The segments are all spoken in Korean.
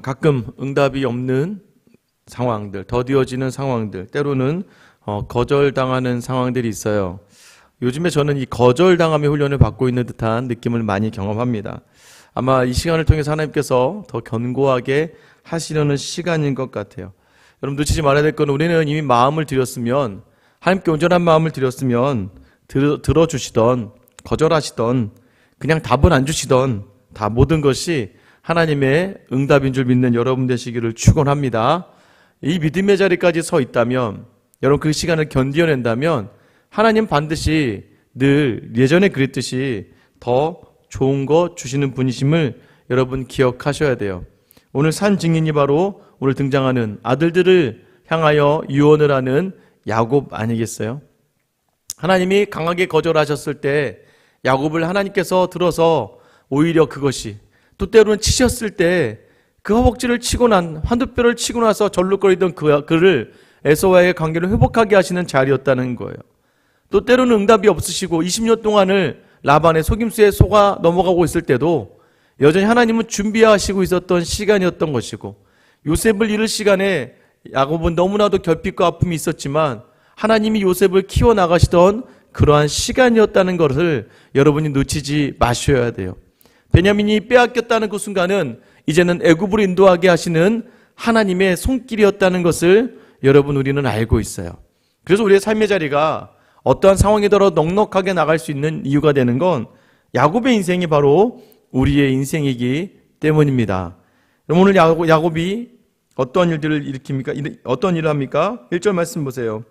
가끔 응답이 없는 상황들, 더디어지는 상황들, 때로는 거절당하는 상황들이 있어요. 요즘에 저는 이 거절당함의 훈련을 받고 있는 듯한 느낌을 많이 경험합니다. 아마 이 시간을 통해서 하나님께서 더 견고하게 하시려는 시간인 것 같아요. 여러분 놓치지 말아야 될 건, 우리는 이미 마음을 드렸으면, 하나님께 온전한 마음을 드렸으면 들어주시던, 거절하시던, 그냥 답은 안 주시던, 다 모든 것이 하나님의 응답인 줄 믿는 여러분 되시기를 축원합니다. 이 믿음의 자리까지 서 있다면, 여러분 그 시간을 견뎌낸다면 하나님 반드시 늘 예전에 그랬듯이 더 좋은 거 주시는 분이심을 여러분 기억하셔야 돼요. 오늘 산 증인이 바로 오늘 등장하는 아들들을 향하여 유언을 하는 야곱 아니겠어요? 하나님이 강하게 거절하셨을 때 야곱을 하나님께서 들어서 오히려 그것이, 또 때로는 치셨을 때 그 허벅지를 치고 환두뼈를 치고 나서 절룩거리던 그를 에서와의 관계를 회복하게 하시는 자리였다는 거예요. 또 때로는 응답이 없으시고 20년 동안을 라반의 속임수에 속아 넘어가고 있을 때도 여전히 하나님은 준비하시고 있었던 시간이었던 것이고, 요셉을 잃을 시간에 야곱은 너무나도 결핍과 아픔이 있었지만 하나님이 요셉을 키워나가시던 그러한 시간이었다는 것을 여러분이 놓치지 마셔야 돼요. 베냐민이 빼앗겼다는 그 순간은 이제는 애굽으로 인도하게 하시는 하나님의 손길이었다는 것을 여러분 우리는 알고 있어요. 그래서 우리의 삶의 자리가 어떠한 상황이더라도 넉넉하게 나갈 수 있는 이유가 되는 건 야곱의 인생이 바로 우리의 인생이기 때문입니다. 그럼 오늘 야곱이 어떤 일들을 일으킵니까? 어떤 일을 합니까? 1절 말씀 보세요.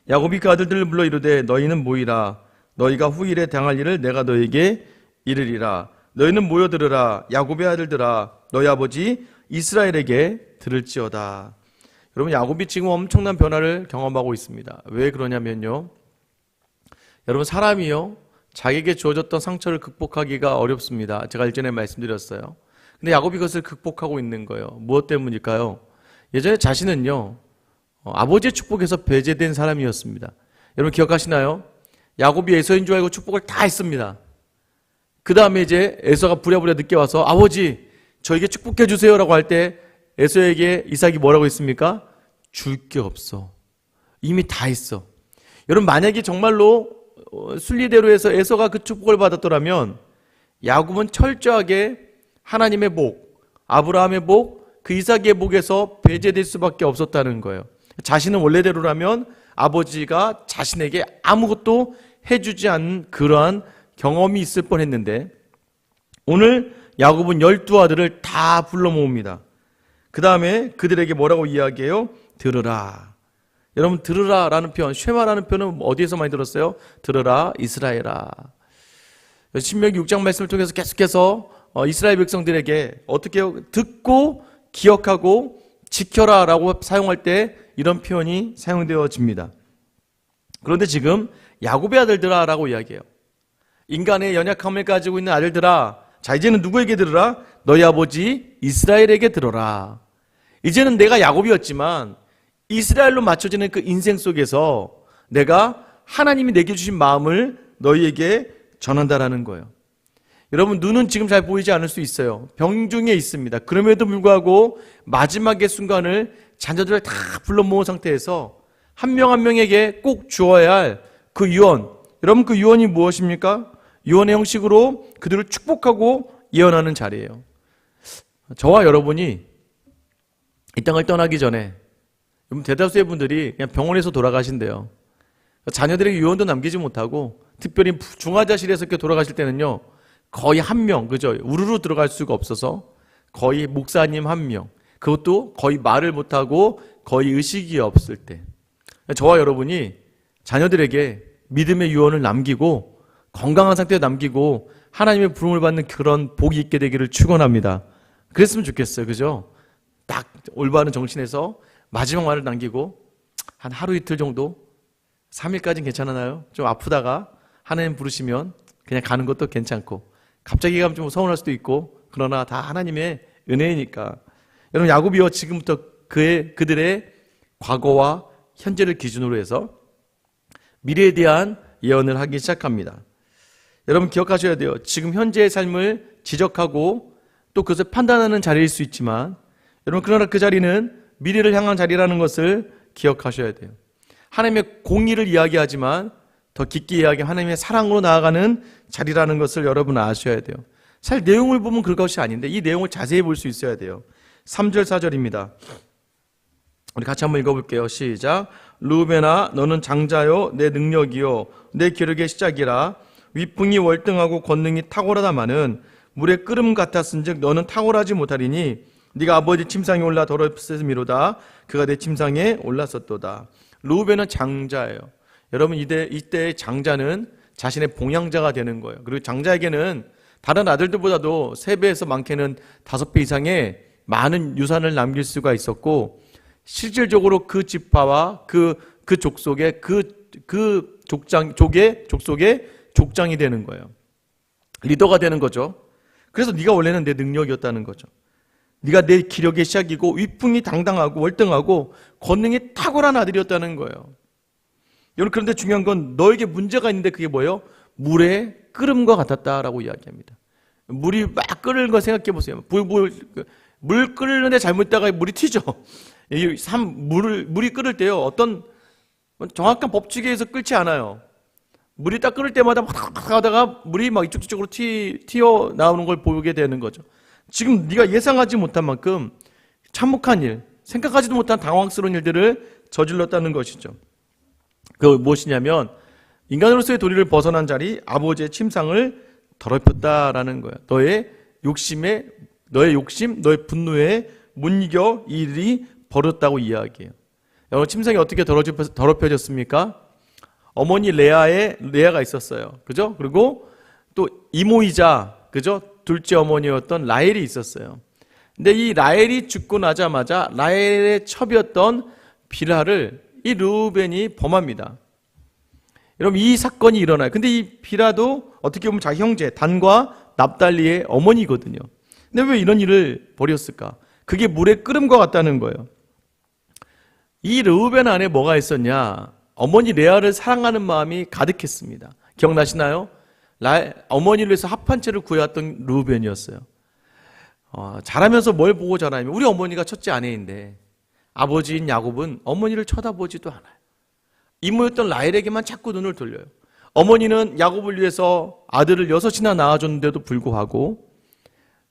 야곱이 그 아들들을 불러 이르되 너희는 모이라. 너희가 후일에 당할 일을 내가 너희에게 이르리라. 너희는 모여 들으라. 야곱의 아들들아, 너희 아버지 이스라엘에게 들을지어다. 여러분, 야곱이 지금 엄청난 변화를 경험하고 있습니다. 왜 그러냐면요, 여러분, 사람이요 자기에게 주어졌던 상처를 극복하기가 어렵습니다. 제가 일전에 말씀드렸어요. 근데 야곱이 그것을 극복하고 있는 거예요. 무엇 때문일까요? 예전에 자신은요 아버지의 축복에서 배제된 사람이었습니다. 여러분 기억하시나요? 야곱이 에서인 줄 알고 축복을 다 했습니다. 그 다음에 이제 에서가 부랴부랴 늦게 와서 아버지 저에게 축복해 주세요라고 할 때 에서에게 이삭이 뭐라고 했습니까? 줄 게 없어. 이미 다 했어. 여러분, 만약에 정말로 순리대로 해서 에서가 그 축복을 받았더라면 야곱은 철저하게 하나님의 복, 아브라함의 복, 그 이삭의 복에서 배제될 수밖에 없었다는 거예요. 자신은 원래대로라면 아버지가 자신에게 아무것도 해주지 않은 그러한 경험이 있을 뻔했는데, 오늘 야곱은 12아들을 다 불러 모읍니다. 그 다음에 그들에게 뭐라고 이야기해요? 들으라. 여러분, 들으라라는 표현, 쉐마라는 표현은 어디에서 많이 들었어요? 들으라 이스라엘아. 신명기 6장 말씀을 통해서 계속해서 이스라엘 백성들에게 어떻게 듣고 기억하고 지켜라 라고 사용할 때 이런 표현이 사용되어집니다. 그런데 지금 야곱의 아들들아 라고 이야기해요. 인간의 연약함을 가지고 있는 아들들아, 자 이제는 누구에게 들으라? 너희 아버지 이스라엘에게 들어라. 이제는 내가 야곱이었지만 이스라엘로 맞춰지는 그 인생 속에서 내가 하나님이 내게 주신 마음을 너희에게 전한다라는 거예요. 여러분, 눈은 지금 잘 보이지 않을 수 있어요. 병중에 있습니다. 그럼에도 불구하고 마지막의 순간을 자녀들을 다 불러 모은 상태에서 한 명 한 명에게 꼭 주어야 할 그 유언, 여러분 그 유언이 무엇입니까? 유언의 형식으로 그들을 축복하고 예언하는 자리예요. 저와 여러분이 이 땅을 떠나기 전에 대다수의 분들이 그냥 병원에서 돌아가신대요. 자녀들에게 유언도 남기지 못하고, 특별히 중환자실에서 이렇게 돌아가실 때는요 거의 한 명, 그죠? 우르르 들어갈 수가 없어서 거의 목사님 한 명, 그것도 거의 말을 못하고 거의 의식이 없을 때, 저와 여러분이 자녀들에게 믿음의 유언을 남기고 건강한 상태에 남기고 하나님의 부름을 받는 그런 복이 있게 되기를 축원합니다. 그랬으면 좋겠어요. 그죠? 딱 올바른 정신에서 마지막 말을 남기고 한 하루 이틀 정도, 3일까지는 괜찮아요. 좀 아프다가 하나님 부르시면 그냥 가는 것도 괜찮고, 갑자기 가면 좀 서운할 수도 있고, 그러나 다 하나님의 은혜이니까. 여러분, 야곱이요 지금부터 그들의 과거와 현재를 기준으로 해서 미래에 대한 예언을 하기 시작합니다. 여러분 기억하셔야 돼요. 지금 현재의 삶을 지적하고 또 그것을 판단하는 자리일 수 있지만 여러분 그러나 그 자리는 미래를 향한 자리라는 것을 기억하셔야 돼요. 하나님의 공의를 이야기하지만 더 깊게 이야기하면 하나님의 사랑으로 나아가는 자리라는 것을 여러분 아셔야 돼요. 사실 내용을 보면 그것이 아닌데 이 내용을 자세히 볼 수 있어야 돼요. 3절 4절입니다. 우리 같이 한번 읽어볼게요. 시작. 르우벤아 너는 장자요 내 능력이요 내 기력의 시작이라. 위풍이 월등하고 권능이 탁월하다마는 물의 끓음 같았은즉 너는 탁월하지 못하리니 네가 아버지 침상에 올라 더럽혔음이로다. 그가 내 침상에 올랐었도다. 르우벤은 장자예요. 여러분 이때 장자는 자신의 봉양자가 되는 거예요. 그리고 장자에게는 다른 아들들보다도 3배에서 많게는 5배 이상의 많은 유산을 남길 수가 있었고 실질적으로 그 지파와 그 족속의 족속의 족장이 되는 거예요. 리더가 되는 거죠. 그래서 네가 원래는 내 능력이었다는 거죠. 네가 내 기력의 시작이고 위풍이 당당하고 월등하고 권능이 탁월한 아들이었다는 거예요. 여러분 그런데 중요한 건 너에게 문제가 있는데 그게 뭐예요? 물의 끓음과 같았다라고 이야기합니다. 물이 막 끓는 거 생각해 보세요. 물 끓는데 잘못했다가 물이 튀죠. 물이 끓을 때요 어떤 정확한 법칙에 의해서 끓지 않아요. 물이 딱 끓을 때마다 막 하다가 물이 막 이쪽으로 튀어 나오는 걸 보게 되는 거죠. 지금 네가 예상하지 못한 만큼 참혹한 일, 생각하지도 못한 당황스러운 일들을 저질렀다는 것이죠. 그 무엇이냐면 인간으로서의 도리를 벗어난 자리 아버지의 침상을 더럽혔다라는 거예요. 너의 욕심, 너의 분노에 못 이겨 이 일이 벌었다고 이야기해요. 여러분 침상이 어떻게 더럽혀졌습니까? 어머니 레아가 있었어요. 그죠? 그리고 또 이모이자 그죠? 둘째 어머니였던 라헬이 있었어요. 근데 이 라헬이 죽고 나자마자 라헬의 첩이었던 빌하를 이 르우벤이 범합니다. 여러분 이 사건이 일어나요. 근데 이 빌하도 어떻게 보면 자기 형제 단과 납달리의 어머니거든요. 근데 왜 이런 일을 벌였을까? 그게 물의 끓음과 같다는 거예요. 이 르우벤 안에 뭐가 있었냐? 어머니 레아를 사랑하는 마음이 가득했습니다. 기억나시나요? 어머니를 위해서 합한채를 구해왔던 르우벤이었어요. 자라면서 뭘 보고 자라냐면 우리 어머니가 첫째 아내인데 아버지인 야곱은 어머니를 쳐다보지도 않아요. 이모였던 라헬에게만 자꾸 눈을 돌려요. 어머니는 야곱을 위해서 아들을 6이나 낳아줬는데도 불구하고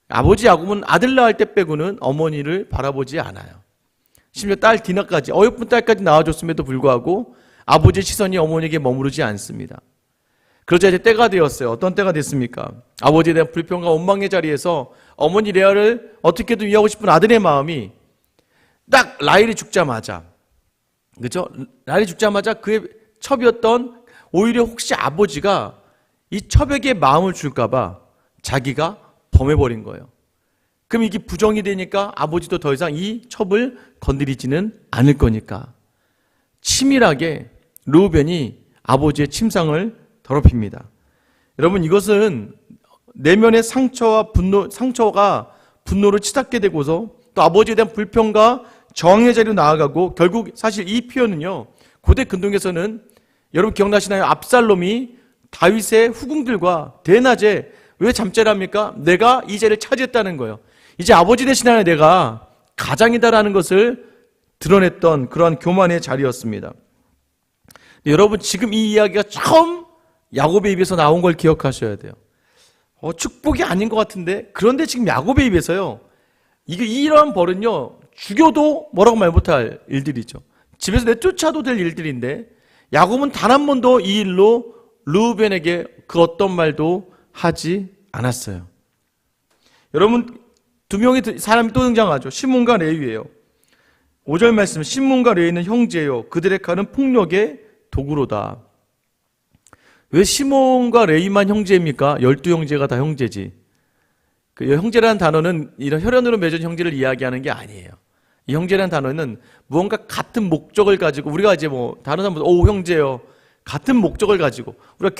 아버지 야곱은 아들 낳을 때 빼고는 어머니를 바라보지 않아요. 심지어 딸 디나까지 어여쁜 딸까지 낳아줬음에도 불구하고 아버지의 시선이 어머니에게 머무르지 않습니다. 그러자 이제 때가 되었어요. 어떤 때가 됐습니까? 아버지에 대한 불평과 원망의 자리에서 어머니 레아를 어떻게든 위하고 싶은 아들의 마음이 딱 라헬이 죽자마자 그죠? 라헬이 죽자마자 그의 첩이었던 오히려 혹시 아버지가 이 첩에게 마음을 줄까봐 자기가 범해버린 거예요. 그럼 이게 부정이 되니까 아버지도 더 이상 이 첩을 건드리지는 않을 거니까 치밀하게 르우벤이 아버지의 침상을 더럽힙니다. 여러분 이것은 내면의 상처가 분노로 치닫게 되고서 또 아버지에 대한 불평과 저항의 자리로 나아가고 결국 사실 이 표현은요 고대 근동에서는 여러분 기억나시나요? 압살롬이 다윗의 후궁들과 대낮에 왜 잠자를 합니까? 내가 이 자리를 차지했다는 거예요. 이제 아버지 대신 하는 내가 가장이다라는 것을 드러냈던 그러한 교만의 자리였습니다. 여러분 지금 이 이야기가 처음 야곱의 입에서 나온 걸 기억하셔야 돼요. 축복이 아닌 것 같은데 그런데 지금 야곱의 입에서요 이러한 벌은요 죽여도 뭐라고 말 못할 일들이죠. 집에서 내쫓아도 될 일들인데 야곱은 단 한 번도 이 일로 르우벤에게 그 어떤 말도 하지 않았어요. 여러분 두 명의 사람이 또 등장하죠. 시몬과 레위예요. 5절 말씀 시몬과 레위는 형제요 그들의 칼은 폭력의 도구로다. 왜 시몬과 레위만 형제입니까? 12형제가 다 형제지. 그 형제라는 단어는 이런 혈연으로 맺은 형제를 이야기하는 게 아니에요. 이 형제라는 단어는 무언가 같은 목적을 가지고 우리가 이제 뭐 다른 사람보다 형제요 같은 목적을 가지고 우리가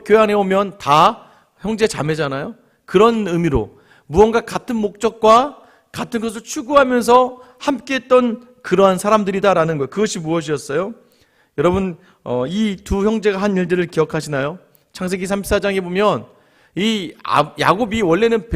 교회 안에 오면 다 형제 자매잖아요. 그런 의미로 무언가 같은 목적과 같은 것을 추구하면서 함께했던 그러한 사람들이다라는 거예요. 그것이 무엇이었어요? 여러분 이 두 형제가 한 일들을 기억하시나요? 창세기 34장에 보면 야곱이 원래는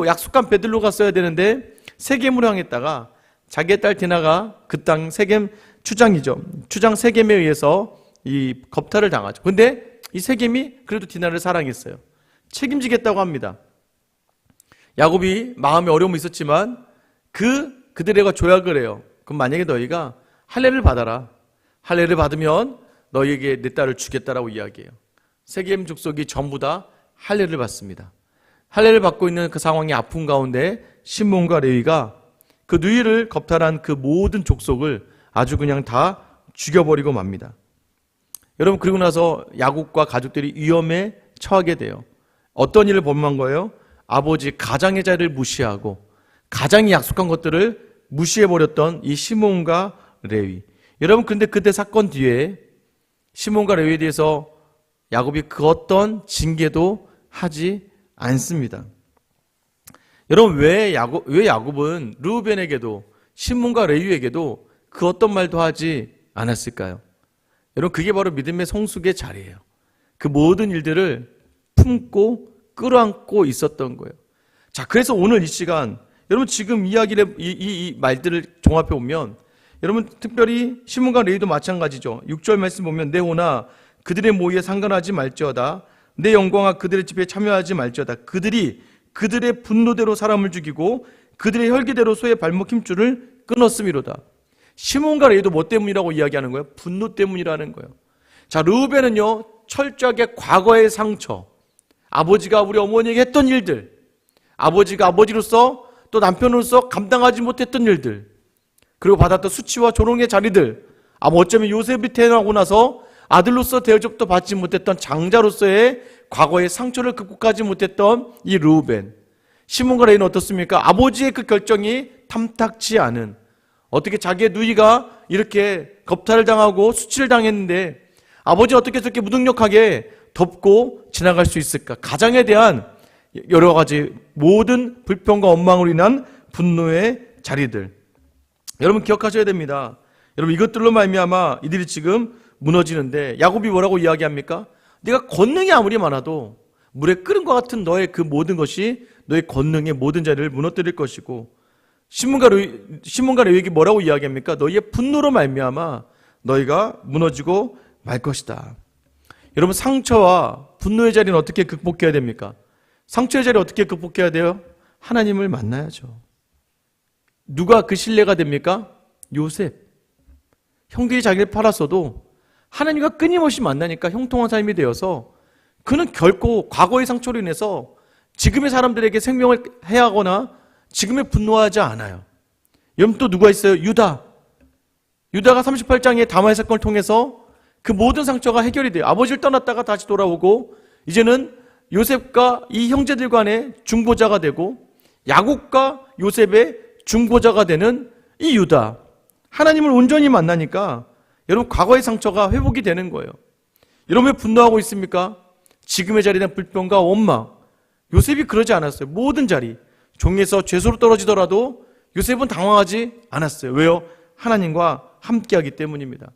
약속한 베들로 갔어야 되는데 세겜으로 향했다가 자기의 딸 디나가 그 땅 세겜 추장 세겜에 의해서 이 겁탈을 당하죠. 근데 이 세겜이 그래도 디나를 사랑했어요. 책임지겠다고 합니다. 야곱이 마음에 어려움이 있었지만 그들에게 조약을 해요. 그럼 만약에 너희가 할례를 받아라. 할례를 받으면 너희에게 내 딸을 주겠다라고 이야기해요. 세겜 족속이 전부 다 할례를 받습니다. 할례를 받고 있는 그 상황이 아픈 가운데 시몬과 레위가 그 누이를 겁탈한 그 모든 족속을 아주 그냥 다 죽여버리고 맙니다. 여러분, 그리고 나서 야곱과 가족들이 위험에 처하게 돼요. 어떤 일을 범한 거예요? 아버지 가장의 자리를 무시하고 가장이 약속한 것들을 무시해버렸던 이 시몬과 레위. 여러분, 근데 그때 사건 뒤에 시몬과 레위에 대해서 야곱이 그 어떤 징계도 하지 않습니다. 여러분, 왜 야곱은 르우벤에게도 시몬과 레위에게도 그 어떤 말도 하지 않았을까요? 여러분, 그게 바로 믿음의 성숙의 자리예요. 그 모든 일들을 품고 끌어안고 있었던 거예요. 자, 그래서 오늘 이 시간 여러분 지금 이야기를 이 말들을 종합해 보면 여러분 특별히 시몬과 레위도 마찬가지죠. 6절 말씀 보면 내 호나 그들의 모의에 상관하지 말지어다. 내 영광아 그들의 집회에 참여하지 말지어다. 그들이 그들의 분노대로 사람을 죽이고 그들의 혈기대로 소의 발목 힘줄을 끊었음이로다. 시몬과 레위도 뭐 때문이라고 이야기하는 거예요? 분노 때문이라는 거예요. 자, 르우벤은요 철저하게 과거의 상처, 아버지가 우리 어머니에게 했던 일들, 아버지가 아버지로서 또 남편으로서 감당하지 못했던 일들, 그리고 받았던 수치와 조롱의 자리들, 어쩌면 요셉이 태어나고 나서 아들로서 대접도 받지 못했던 장자로서의 과거의 상처를 극복하지 못했던 이 르우벤. 시몬과 레위는 어떻습니까? 아버지의 그 결정이 탐탁지 않은, 어떻게 자기의 누이가 이렇게 겁탈을 당하고 수치를 당했는데 아버지 어떻게 저렇게 무능력하게 덮고 지나갈 수 있을까? 가장에 대한 여러 가지 모든 불평과 원망으로 인한 분노의 자리들. 여러분 기억하셔야 됩니다. 여러분 이것들로 말미암아 이들이 지금 무너지는데 야곱이 뭐라고 이야기합니까? 네가 권능이 아무리 많아도 물에 끓은 것 같은 너의 그 모든 것이 너의 권능의 모든 자리를 무너뜨릴 것이고, 시몬과 레위에게 뭐라고 이야기합니까? 너희의 분노로 말미암아 너희가 무너지고 말 것이다. 여러분 상처와 분노의 자리는 어떻게 극복해야 됩니까? 상처의 자리 어떻게 극복해야 돼요? 하나님을 만나야죠. 누가 그 신뢰가 됩니까? 요셉. 형들이 자기를 팔았어도 하나님과 끊임없이 만나니까 형통한 삶이 되어서 그는 결코 과거의 상처로 인해서 지금의 사람들에게 생명을 해하거나 지금에 분노하지 않아요. 여러분 또 누가 있어요? 유다가 38장의 다마의 사건을 통해서 그 모든 상처가 해결이 돼요. 아버지를 떠났다가 다시 돌아오고 이제는 요셉과 이 형제들 간의 중보자가 되고 야곱과 요셉의 중보자가 되는 이 유다. 하나님을 온전히 만나니까 여러분 과거의 상처가 회복이 되는 거예요. 여러분 왜 분노하고 있습니까? 지금의 자리에 대한 불평과 원망. 요셉이 그러지 않았어요. 모든 자리. 종에서 죄수로 떨어지더라도 요셉은 당황하지 않았어요. 왜요? 하나님과 함께하기 때문입니다.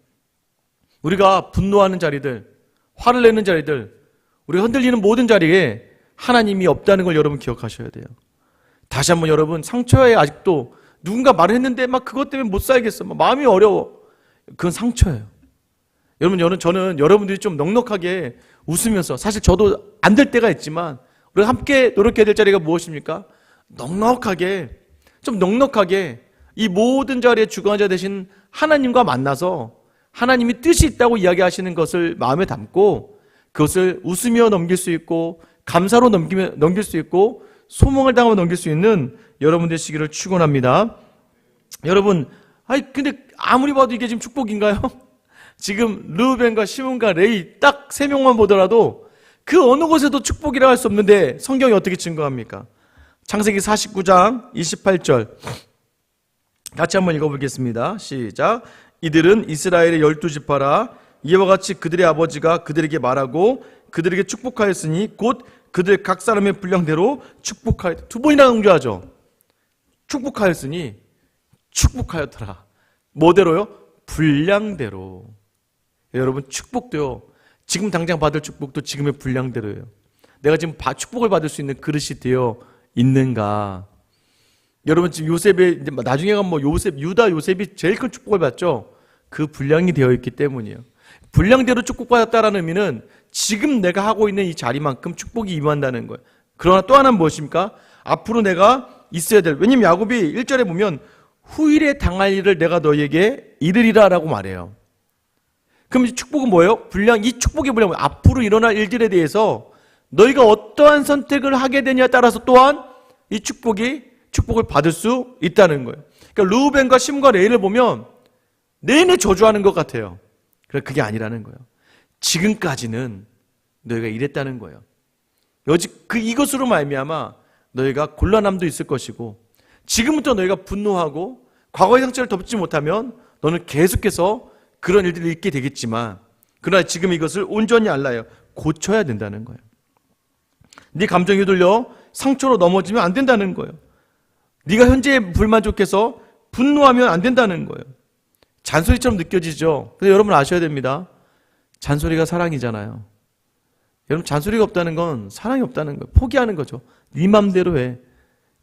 우리가 분노하는 자리들, 화를 내는 자리들, 우리가 흔들리는 모든 자리에 하나님이 없다는 걸 여러분 기억하셔야 돼요. 다시 한번 여러분, 상처에 아직도 누군가 말을 했는데 막 그것 때문에 못 살겠어. 막 마음이 어려워. 그건 상처예요. 여러분, 저는 여러분들이 좀 넉넉하게 웃으면서, 사실 저도 안 될 때가 있지만 우리가 함께 노력해야 될 자리가 무엇입니까? 넉넉하게 이 모든 자리의 주관자 되신 하나님과 만나서 하나님이 뜻이 있다고 이야기하시는 것을 마음에 담고 그것을 웃으며 넘길 수 있고 감사로 넘길 수 있고 소망을 당하며 넘길 수 있는 여러분 되시기를 축원합니다. 여러분, 근데 아무리 봐도 이게 지금 축복인가요? 지금 르우벤과 시몬과 레위 딱 세 명만 보더라도 그 어느 곳에도 축복이라 할 수 없는데 성경이 어떻게 증거합니까? 창세기 49장 28절 같이 한번 읽어보겠습니다. 시작. 이들은 이스라엘의 12지파라. 이와 같이 그들의 아버지가 그들에게 말하고 그들에게 축복하였으니 곧 그들 각 사람의 분량대로 축복하였다. 두 번이나 강조하죠. 축복하였으니 축복하였더라. 뭐대로요? 분량대로. 여러분 축복도요, 지금 당장 받을 축복도 지금의 분량대로예요. 내가 지금 축복을 받을 수 있는 그릇이 되어 있는가? 여러분 지금 요셉의 나중에 가면 뭐 유다 요셉이 제일 큰 축복을 받죠. 그 분량이 되어 있기 때문이에요. 분량대로 축복받았다라는 의미는 지금 내가 하고 있는 이 자리만큼 축복이 임한다는 거예요. 그러나 또 하나는 무엇입니까? 앞으로 내가 있어야 될, 왜냐면 야곱이 1절에 보면 후일에 당할 일을 내가 너희에게 이르리라 라고 말해요. 그럼 이 축복은 뭐예요? 이 축복이 뭐냐면 앞으로 일어날 일들에 대해서 너희가 어떠한 선택을 하게 되냐에 따라서 또한 이 축복을 받을 수 있다는 거예요. 그러니까 르우벤과 시므과 레위를 보면 내내 저주하는 것 같아요. 그러나 그게 아니라는 거예요. 지금까지는 너희가 이랬다는 거예요. 이것으로 말미암아 너희가 곤란함도 있을 것이고 지금부터 너희가 분노하고 과거의 상처를 덮지 못하면 너는 계속해서 그런 일들을 잊게 되겠지만 그러나 지금 이것을 온전히 알라요. 고쳐야 된다는 거예요. 네 감정이 휘둘려 상처로 넘어지면 안 된다는 거예요. 네가 현재에 불만족해서 분노하면 안 된다는 거예요. 잔소리처럼 느껴지죠. 근데 여러분 아셔야 됩니다. 잔소리가 사랑이잖아요. 여러분 잔소리가 없다는 건 사랑이 없다는 거예요. 포기하는 거죠. 네 맘대로 해.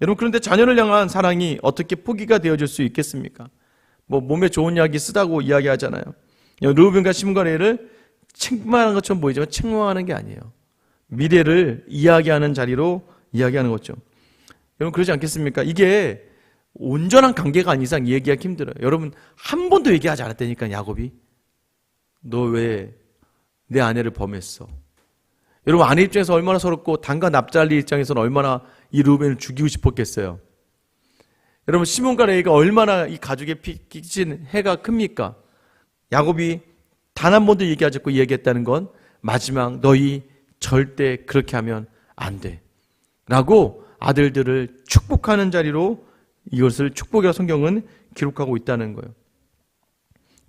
여러분 그런데 자녀를 향한 사랑이 어떻게 포기가 되어질 수 있겠습니까? 뭐 몸에 좋은 약이 쓰다고 이야기하잖아요. 르우벤과 시므과 레위를 책망하는 것처럼 보이지만 책망하는 게 아니에요. 미래를 이야기하는 자리로 이야기하는 거죠. 여러분 그러지 않겠습니까? 이게 온전한 관계가 아닌 이상 얘기하기 힘들어요. 여러분 한 번도 얘기하지 않았다니까 야곱이. 너 왜 내 아내를 범했어? 여러분 아내 입장에서 얼마나 서럽고 단과 납달리 입장에서는 얼마나 이 르우벤을 죽이고 싶었겠어요. 여러분 시몬과 레위가 얼마나 이 가족에 끼친 해가 큽니까? 야곱이 단 한 번도 얘기하지 않고 얘기했다는 건 마지막 너희 절대 그렇게 하면 안 돼 라고 아들들을 축복하는 자리로 이것을 축복이라고 성경은 기록하고 있다는 거예요.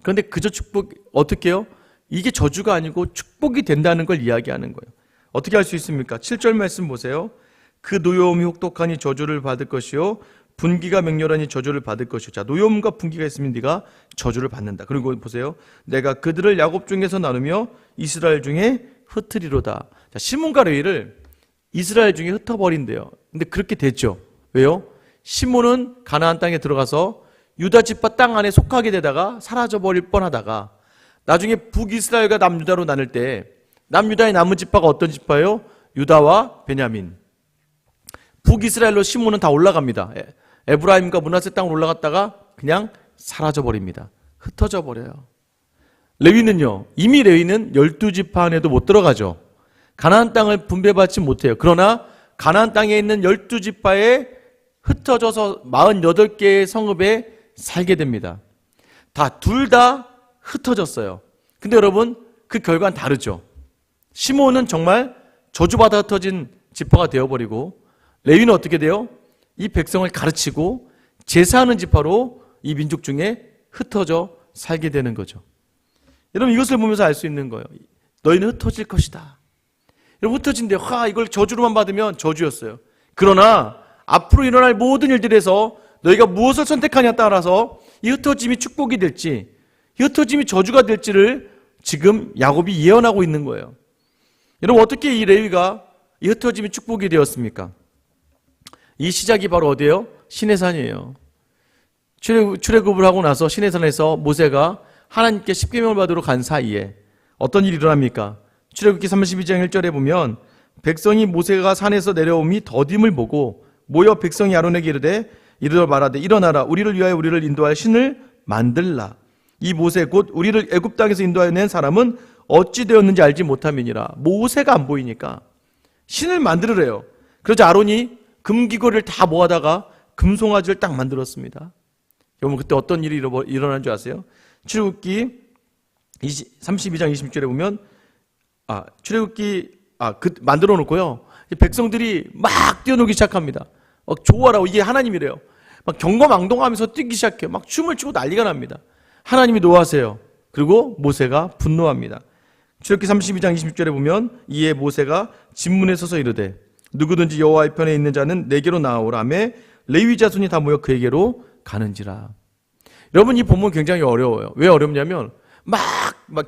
그런데 그저 축복 어떻게 해요? 이게 저주가 아니고 축복이 된다는 걸 이야기하는 거예요. 어떻게 할 수 있습니까? 7절 말씀 보세요. 그 노여움이 혹독하니 저주를 받을 것이요 분기가 맹렬하니 저주를 받을 것이요. 자, 노여움과 분기가 있으면 네가 저주를 받는다. 그리고 보세요. 내가 그들을 야곱 중에서 나누며 이스라엘 중에 흩으리로다. 자, 시몬과 레위를 이스라엘 중에 흩어버린대요. 근데 그렇게 됐죠. 왜요? 시몬은 가나안 땅에 들어가서 유다 지파 땅 안에 속하게 되다가 사라져버릴 뻔하다가 나중에 북이스라엘과 남유다로 나눌 때 남유다의 남은 지파가 어떤 지파예요? 유다와 베냐민. 북이스라엘로 시몬은 다 올라갑니다. 에브라임과 므낫세 땅으로 올라갔다가 그냥 사라져버립니다. 흩어져 버려요. 레위는요, 이미 레위는 12지파 안에도 못 들어가죠. 가나안 땅을 분배받지 못해요. 그러나 가나안 땅에 있는 12지파에 흩어져서 48개의 성읍에 살게 됩니다. 둘 다 흩어졌어요. 근데 여러분 그 결과는 다르죠. 시몬은 정말 저주받아 흩어진 지파가 되어버리고 레위는 어떻게 돼요? 이 백성을 가르치고 제사하는 지파로 이 민족 중에 흩어져 살게 되는 거죠. 여러분 이것을 보면서 알 수 있는 거예요. 너희는 흩어질 것이다. 여러분 흩어진대요. 이걸 저주로만 받으면 저주였어요. 그러나 앞으로 일어날 모든 일들에서 너희가 무엇을 선택하냐에 따라서 이 흩어짐이 축복이 될지 이 흩어짐이 저주가 될지를 지금 야곱이 예언하고 있는 거예요. 여러분 어떻게 이 레위가 이 흩어짐이 축복이 되었습니까? 이 시작이 바로 어디예요? 시내산이에요. 출애굽을 하고 나서 시내산에서 모세가 하나님께 십계명을 받으러 간 사이에 어떤 일이 일어납니까? 출애굽기 32장 1절에 보면 백성이 모세가 산에서 내려옴이 더딤을 보고 모여 백성이 아론에게 이르되 말하되 일어나라 우리를 위하여 우리를 인도할 신을 만들라. 이 모세 곧 우리를 애굽 땅에서 인도하여 낸 사람은 어찌 되었는지 알지 못함이니라. 모세가 안 보이니까 신을 만들으래요. 그러자 아론이 금기구를 다 모아다가 금송아지를 딱 만들었습니다. 여러분 그때 어떤 일이 일어난 줄 아세요? 출애굽기 32장 20절에 보면 만들어 놓고요. 백성들이 막 뛰어놀기 시작합니다. 좋아라고 이게 하나님이래요. 막 경거망동하면서 뛰기 시작해요. 막 춤을 추고 난리가 납니다. 하나님이 노하세요. 그리고 모세가 분노합니다. 출애굽기 32장 26절에 보면 이에 모세가 진문에 서서 이르되 누구든지 여호와의 편에 있는 자는 내게로 나아오라매 레위 자손이 다 모여 그에게로 가는지라. 여러분 이 본문 굉장히 어려워요. 왜 어렵냐면 막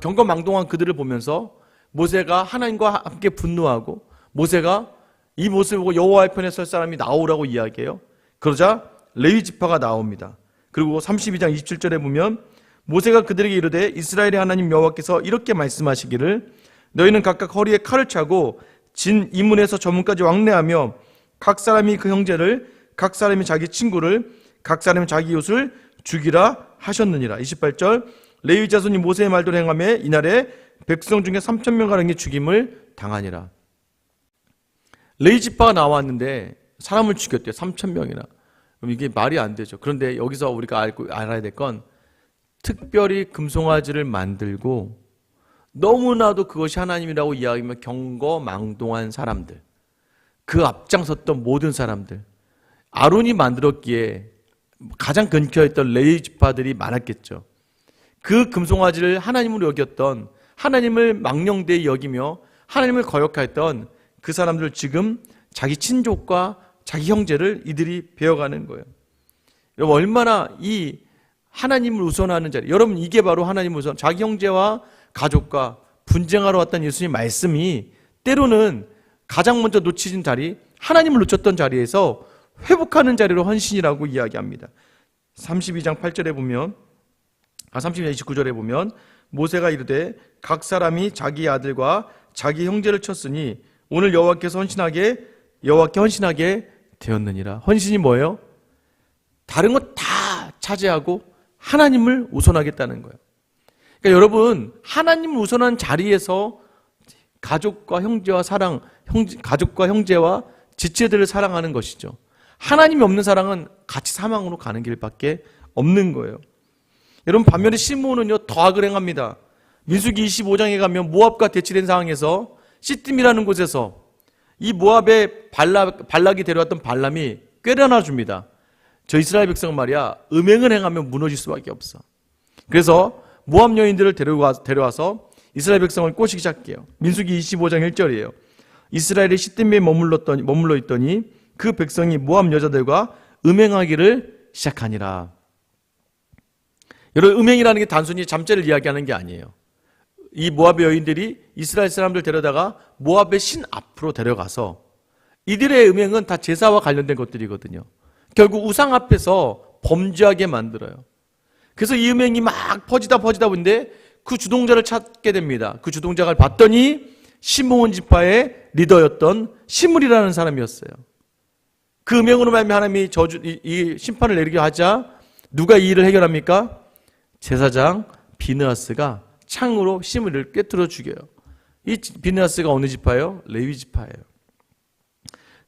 경거망동한 그들을 보면서 모세가 하나님과 함께 분노하고 모세가 이 모습을 보고 여호와의 편에 설 사람이 나오라고 이야기해요. 그러자 레위 지파가 나옵니다. 그리고 32장 27절에 보면 모세가 그들에게 이르되 이스라엘의 하나님 여호와께서 이렇게 말씀하시기를 너희는 각각 허리에 칼을 차고 진 이문에서 저문까지 왕래하며 각 사람이 그 형제를 각 사람이 자기 친구를 각 사람이 자기 이웃을 죽이라 하셨느니라. 28절 레위 자손이 모세의 말대로 행하며 이날에 백성 중에 3,000명가량이 죽임을 당하니라. 레위 지파가 나왔는데 사람을 죽였대요. 3,000명이나. 그럼 이게 말이 안 되죠. 그런데 여기서 우리가 알아야 될 건 특별히 금송아지를 만들고 너무나도 그것이 하나님이라고 이야기하며 경거망동한 사람들, 그 앞장섰던 모든 사람들, 아론이 만들었기에 가장 근처했던 레위 지파들이 많았겠죠. 그 금송아지를 하나님으로 여겼던, 하나님을 망령되이 여기며 하나님을 거역했던 그 사람들 지금 자기 친족과 자기 형제를 이들이 베어가는 거예요. 여러분 얼마나 이 하나님을 우선하는 자리, 여러분 이게 바로 하나님을 우선, 자기 형제와 가족과 분쟁하러 왔던 예수님 말씀이 때로는 가장 먼저 놓치진 자리, 하나님을 놓쳤던 자리에서 회복하는 자리로 헌신이라고 이야기합니다. 32장 8절에 보면 32장 29절에 보면 모세가 이르되 각 사람이 자기 아들과 자기 형제를 쳤으니 오늘 여호와께 헌신하게 되었느니라. 헌신이 뭐예요? 다른 것 다 차지하고 하나님을 우선하겠다는 거예요. 그러니까 여러분 하나님을 우선한 자리에서 가족과 형제와 지체들을 사랑하는 것이죠. 하나님이 없는 사랑은 같이 사망으로 가는 길밖에 없는 거예요. 여러분 반면에 시므온은요 더 악을 행합니다. 민수기 25장에 가면 모압과 대치된 상황에서 시딤이라는 곳에서 이 모압의 발락이 데려왔던 발람이 꾀려놔 줍니다. 저 이스라엘 백성은 말이야 음행을 행하면 무너질 수밖에 없어. 그래서 모압 여인들을 데려와서 이스라엘 백성을 꼬시기 시작해요. 민수기 25장 1절이에요. 이스라엘이 시딤에 머물러 있더니 그 백성이 모압 여자들과 음행하기를 시작하니라. 여러분 음행이라는 게 단순히 잠자리를 이야기하는 게 아니에요. 이 모압의 여인들이 이스라엘 사람들 데려다가 모압의 신 앞으로 데려가서 이들의 음행은 다 제사와 관련된 것들이거든요. 결국 우상 앞에서 범죄하게 만들어요. 그래서 이 음행이 막 퍼지다 보는데 그 주동자를 찾게 됩니다. 그 주동자를 봤더니 시므온 지파의 리더였던 시므리라는 사람이었어요. 그 음행으로 말미암아 하나님이 이 심판을 내리게 하자 누가 이 일을 해결합니까? 제사장 비느하스가 창으로 시므리를 꿰뚫어 죽여요. 이 비느하스가 어느 지파예요? 레위 지파예요.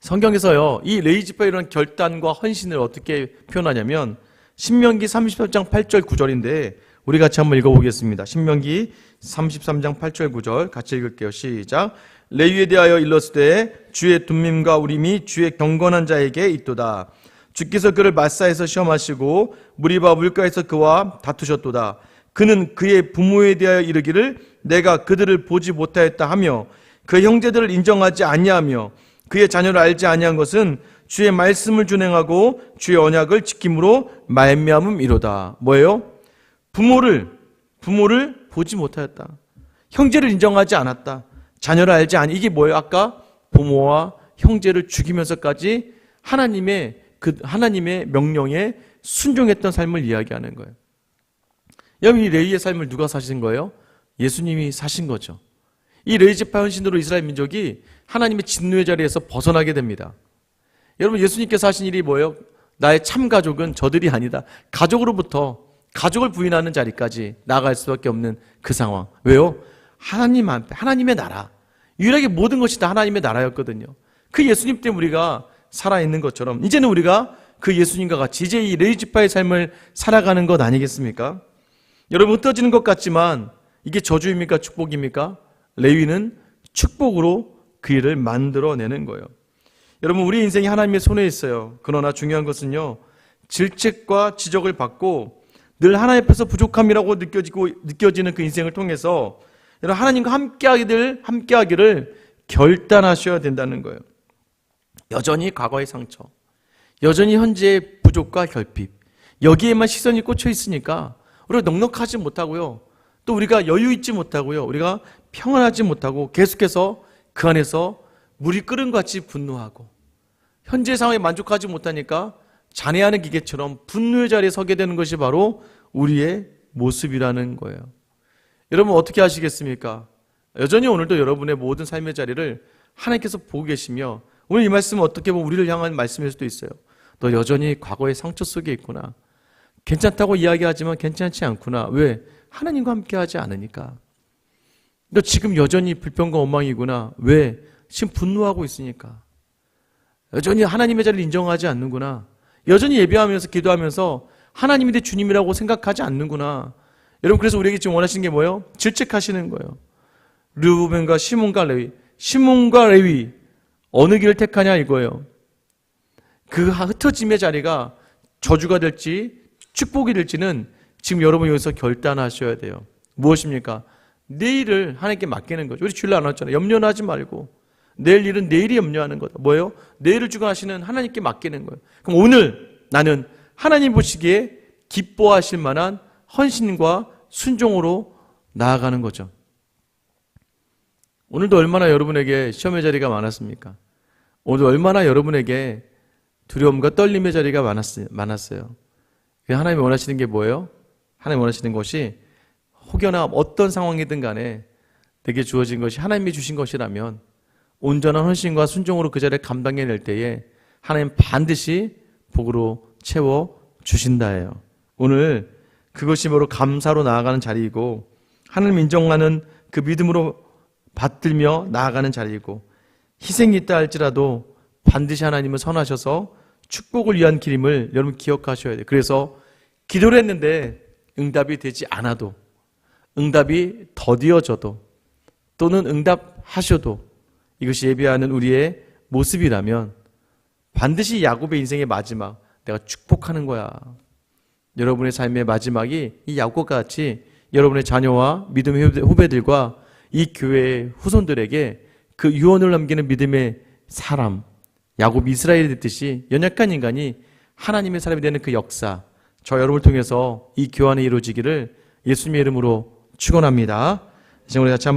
성경에서요 이 레위 지파의 이런 결단과 헌신을 어떻게 표현하냐면 신명기 33장 8절 9절인데 우리 같이 한번 읽어보겠습니다. 신명기 33장 8절 9절 같이 읽을게요. 시작. 레위에 대하여 일렀으되 주의 둠밈과 우림이 주의 경건한 자에게 있도다. 주께서 그를 마사에서 시험하시고 무리바 물가에서 그와 다투셨도다. 그는 그의 부모에 대하여 이르기를 내가 그들을 보지 못하였다 하며 그 형제들을 인정하지 아니하며 그의 자녀를 알지 아니한 것은 주의 말씀을 준행하고 주의 언약을 지킴으로 말미암음이로다. 뭐예요? 부모를 보지 못하였다. 형제를 인정하지 않았다. 자녀를 알지 아니. 이게 뭐예요? 아까 부모와 형제를 죽이면서까지 하나님의 명령에 순종했던 삶을 이야기하는 거예요. 여러분 이 레위의 삶을 누가 사신 거예요? 예수님이 사신 거죠. 이 레위 지파 헌신으로 이스라엘 민족이 하나님의 진노의 자리에서 벗어나게 됩니다. 여러분 예수님께서 하신 일이 뭐예요? 나의 참 가족은 저들이 아니다. 가족으로부터 가족을 부인하는 자리까지 나아갈 수밖에 없는 그 상황. 왜요? 하나님의 나라. 유일하게 모든 것이 다 하나님의 나라였거든요. 그 예수님 때문에 우리가 살아있는 것처럼 이제는 우리가 그 예수님과 같이 이제 이 레위 지파의 삶을 살아가는 것 아니겠습니까? 여러분 흩어지는 것 같지만 이게 저주입니까? 축복입니까? 레위는 축복으로 그 일을 만들어내는 거예요. 여러분 우리 인생이 하나님의 손에 있어요. 그러나 중요한 것은요 질책과 지적을 받고 늘 하나님 앞에서 부족함이라고 느껴지는 그 인생을 통해서 여러분 하나님과 함께하기를 결단하셔야 된다는 거예요. 여전히 과거의 상처, 여전히 현재의 부족과 결핍, 여기에만 시선이 꽂혀 있으니까 우리가 넉넉하지 못하고요, 또 우리가 여유 있지 못하고요, 우리가 평안하지 못하고 계속해서 그 안에서 물이 끓은 것 같이 분노하고 현재 상황에 만족하지 못하니까 잔해하는 기계처럼 분노의 자리에 서게 되는 것이 바로 우리의 모습이라는 거예요. 여러분 어떻게 하시겠습니까? 여전히 오늘도 여러분의 모든 삶의 자리를 하나님께서 보고 계시며 오늘 이 말씀은 어떻게 보면 우리를 향한 말씀일 수도 있어요. 너 여전히 과거의 상처 속에 있구나. 괜찮다고 이야기하지만 괜찮지 않구나. 왜? 하나님과 함께하지 않으니까. 너 지금 여전히 불평과 원망이구나. 왜? 지금 분노하고 있으니까. 여전히 하나님의 자리를 인정하지 않는구나. 여전히 예배하면서 기도하면서 하나님이 내 주님이라고 생각하지 않는구나. 여러분 그래서 우리에게 지금 원하시는 게 뭐예요? 질책하시는 거예요. 르우벤과 시몬과 레위. 시몬과 레위 어느 길을 택하냐 이거예요. 그 흩어짐의 자리가 저주가 될지 축복이 될지는 지금 여러분이 여기서 결단하셔야 돼요. 무엇입니까? 내일을 하나님께 맡기는 거죠. 우리 주일 나눴잖아요. 염려는 하지 말고 내일 일은 내일이 염려하는 거다. 뭐예요? 내일을 주관하시는 하나님께 맡기는 거예요. 그럼 오늘 나는 하나님 보시기에 기뻐하실 만한 헌신과 순종으로 나아가는 거죠. 오늘도 얼마나 여러분에게 시험의 자리가 많았습니까? 오늘도 얼마나 여러분에게 두려움과 떨림의 자리가 많았어요. 하나님이 원하시는 게 뭐예요? 하나님이 원하시는 것이 혹여나 어떤 상황이든 간에 내게 주어진 것이 하나님이 주신 것이라면 온전한 헌신과 순종으로 그 자리를 감당해낼 때에 하나님 반드시 복으로 채워주신다예요. 오늘 그것이 바로 감사로 나아가는 자리이고 하나님 인정하는 그 믿음으로 받들며 나아가는 자리이고 희생이 있다 할지라도 반드시 하나님은 선하셔서 축복을 위한 길임을 여러분 기억하셔야 돼요. 그래서 기도를 했는데 응답이 되지 않아도 응답이 더디어져도 또는 응답하셔도 이것이 예배하는 우리의 모습이라면 반드시 야곱의 인생의 마지막 내가 축복하는 거야. 여러분의 삶의 마지막이 이 야곱과 같이 여러분의 자녀와 믿음의 후배들과 이 교회의 후손들에게 그 유언을 남기는 믿음의 사람 야곱 이스라엘이 됐듯이 연약한 인간이 하나님의 사람이 되는 그 역사 저 여러분을 통해서 이 교환이 이루어지기를 예수님의 이름으로 축원합니다. 이제 우리 같이 한번